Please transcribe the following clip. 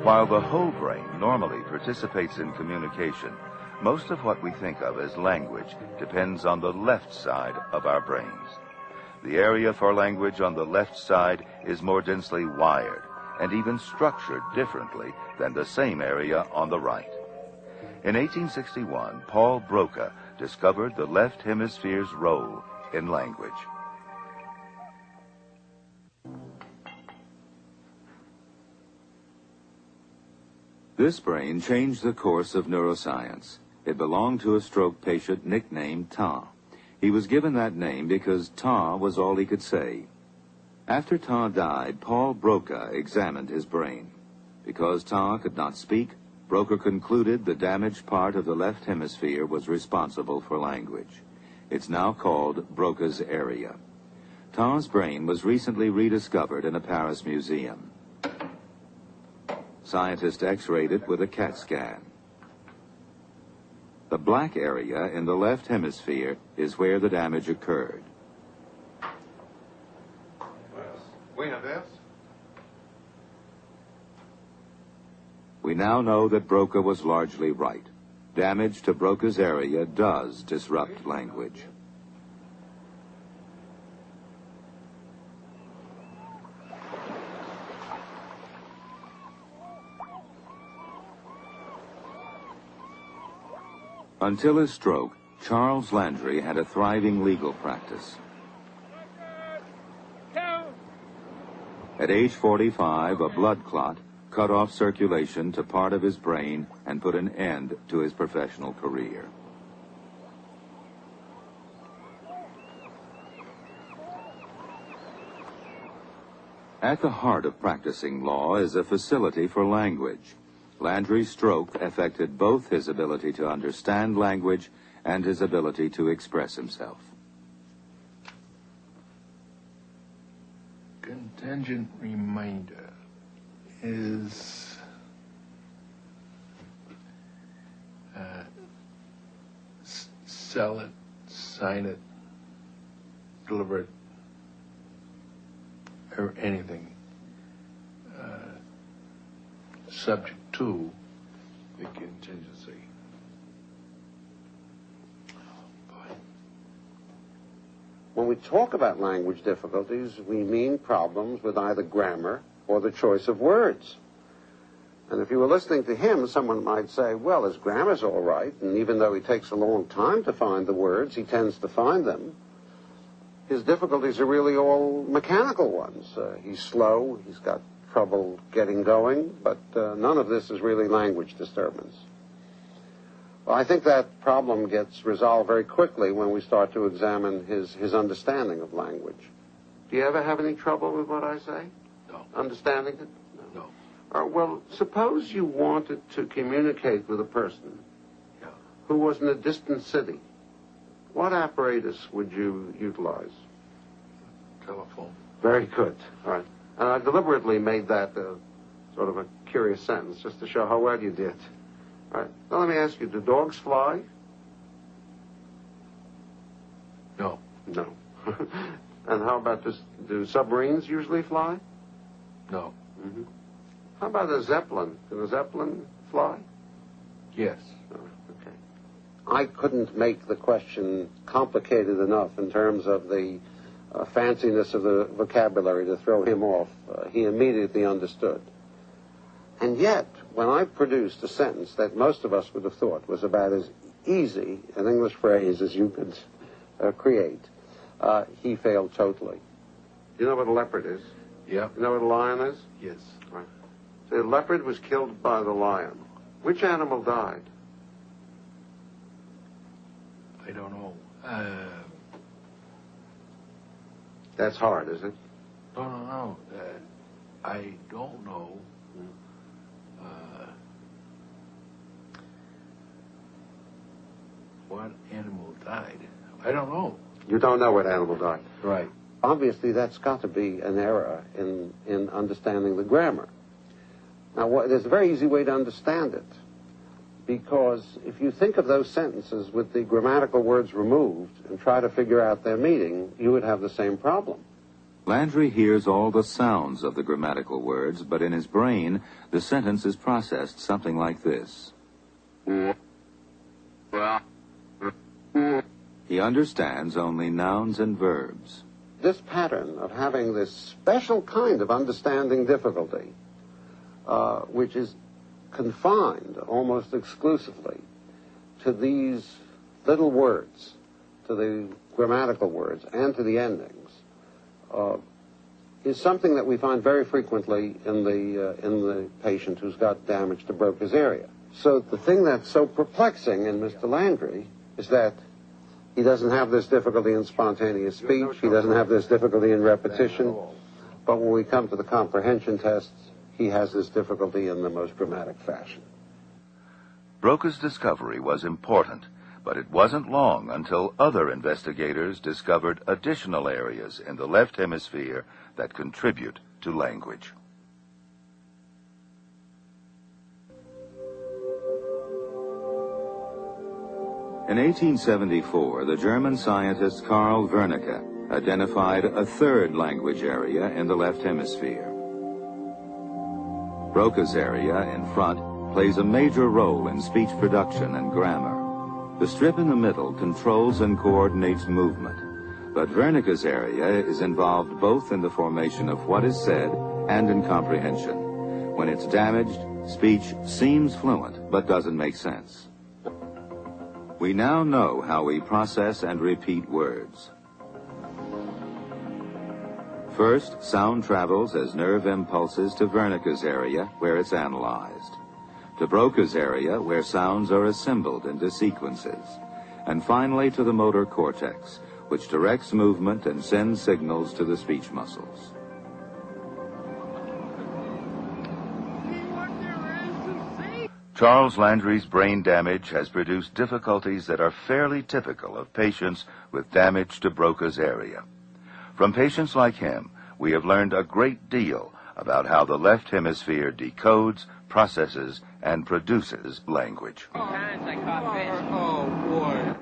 While the whole brain normally participates in communication, most of what we think of as language depends on the left side of our brains. The area for language on the left side is more densely wired and even structured differently than the same area on the right. In 1861, Paul Broca discovered the left hemisphere's role in language. This brain changed the course of neuroscience. It belonged to a stroke patient nicknamed Ta. He was given that name because Ta was all he could say. After Ta died, Paul Broca examined his brain. Because Ta could not speak, Broca concluded the damaged part of the left hemisphere was responsible for language. It's now called Broca's area. Ta's brain was recently rediscovered in a Paris museum. Scientists x-rayed it with a CAT scan. The black area in the left hemisphere is where the damage occurred. We now know that Broca was largely right. Damage to Broca's area does disrupt language. Until his stroke, Charles Landry had a thriving legal practice. At age 45, a blood clot cut off circulation to part of his brain and put an end to his professional career. At the heart of practicing law is a facility for language. Landry's stroke affected both his ability to understand language and his ability to express himself. Contingent reminder is sell it, sign it, deliver it, or anything subject to the contingency. When we talk about language difficulties, we mean problems with either grammar or the choice of words. And if you were listening to him, someone might say, well, his grammar's all right, and even though he takes a long time to find the words, he tends to find them. His difficulties are really all mechanical ones. He's slow, he's got trouble getting going, but none of this is really language disturbance. Well, I think that problem gets resolved very quickly when we start to examine his understanding of language. Do you ever have any trouble with what I say? No. Understanding it? No. Well, suppose you wanted to communicate with a person who was in a distant city. What apparatus would you utilize? Telephone. Very good. All right. And I deliberately made that sort of a curious sentence just to show how well you did. All right. Now let me ask you, do dogs fly? No. No. And how about this? Do submarines usually fly? No. Mm-hmm. How about a Zeppelin? Can a Zeppelin fly? Yes. Oh, okay. I couldn't make the question complicated enough in terms of the fanciness of the vocabulary to throw him off. He immediately understood. And yet, when I produced a sentence that most of us would have thought was about as easy an English phrase as you could create, he failed totally. You know what a leopard is? Yeah. You know what a lion is? Yes. Right. So the leopard was killed by the lion. Which animal died? I don't know. That's hard, is it? No. I don't know. What animal died? I don't know. You don't know what animal died? Right. Obviously, that's got to be an error in understanding the grammar. Now, there's a very easy way to understand it, because if you think of those sentences with the grammatical words removed and try to figure out their meaning, you would have the same problem. Landry hears all the sounds of the grammatical words, but in his brain, the sentence is processed something like this. He understands only nouns and verbs. This pattern of having this special kind of understanding difficulty, which is confined almost exclusively to these little words, to the grammatical words and to the endings, is something that we find very frequently in the patient who's got damage to Broca's area. So the thing that's so perplexing in Mr. Landry is that he doesn't have this difficulty in spontaneous speech, he doesn't have this difficulty in repetition, but when we come to the comprehension tests, he has this difficulty in the most dramatic fashion. Broca's discovery was important, but it wasn't long until other investigators discovered additional areas in the left hemisphere that contribute to language. In 1874, the German scientist Karl Wernicke identified a third language area in the left hemisphere. Broca's area in front plays a major role in speech production and grammar. The strip in the middle controls and coordinates movement, but Wernicke's area is involved both in the formation of what is said and in comprehension. When it's damaged, speech seems fluent but doesn't make sense. We now know how we process and repeat words. First, sound travels as nerve impulses to Wernicke's area, where it's analyzed, to Broca's area, where sounds are assembled into sequences, and finally to the motor cortex, which directs movement and sends signals to the speech muscles. Charles Landry's brain damage has produced difficulties that are fairly typical of patients with damage to Broca's area. From patients like him, we have learned a great deal about how the left hemisphere decodes, processes, and produces language. Times I caught fish. Oh, boy.